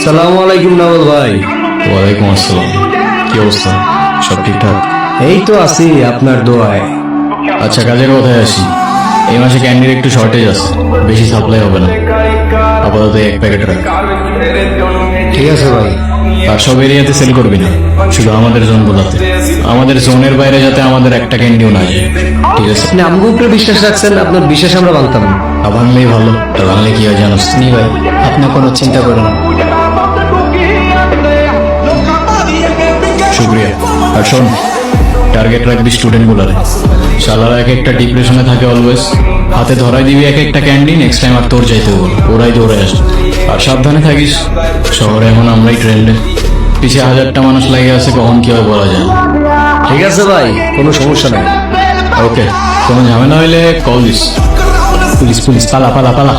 আসসালামু আলাইকুম নবল ভাই। ওয়ালাইকুম আসসালাম। কি অবস্থা? সব ঠিকঠাক? এই তো আছি আপনার দোয়ায়। আচ্ছা, কাজের কথায় আসি। এই মাসে ক্যান্ডির একটু শর্টেজ আছে, বেশি সাপ্লাই হবে না। আপাতত 1 প্যাকেট রাখ। ঠিক আছে ভাই। আর সব এরিয়াতে সেল করবি না, শুধু আমাদের জোনগুলোতে। আমাদের জোনের বাইরে যাতে আমাদের একটা ক্যান্ডিও না যায়, ঠিক আছে? আপনি আমগো উপরে বিশ্বাস রাখছেন, আপনার বিশ্বাস আমরা ভাঙতাম না। আর ভাঙলেই ভালো। আর ভাঙলে কি হয় জানোস? নি ভাই, আপনি কোনো চিন্তা করেন না। শুক্রিয়া। আর শোন, টার্গেট রাখবি স্টুডেন্ট গুলারে। শালারা এক একটা ডিপ্রেশনে থাকে অলওয়েজ। হাতে ধরাই দিবি এক একটা ক্যান্ডি, নেক্সট টাইম আর তোর যাইতে বল, ওরাই দৌড়ে আসবে। আর সাবধানে থাকিস, শহরে এখন আমরাই ট্রেন্ডে। পিছিয়ে 1000টা মানুষ লাগে আছে, কখন কি হয় বলা যায় না। ঠিক আছে ভাই, কোনো সমস্যা নাই। ওকে, কোনো ঝামেলা হইলে কল দিস। পুলিশ পুলিশ, পালা পালা পালা।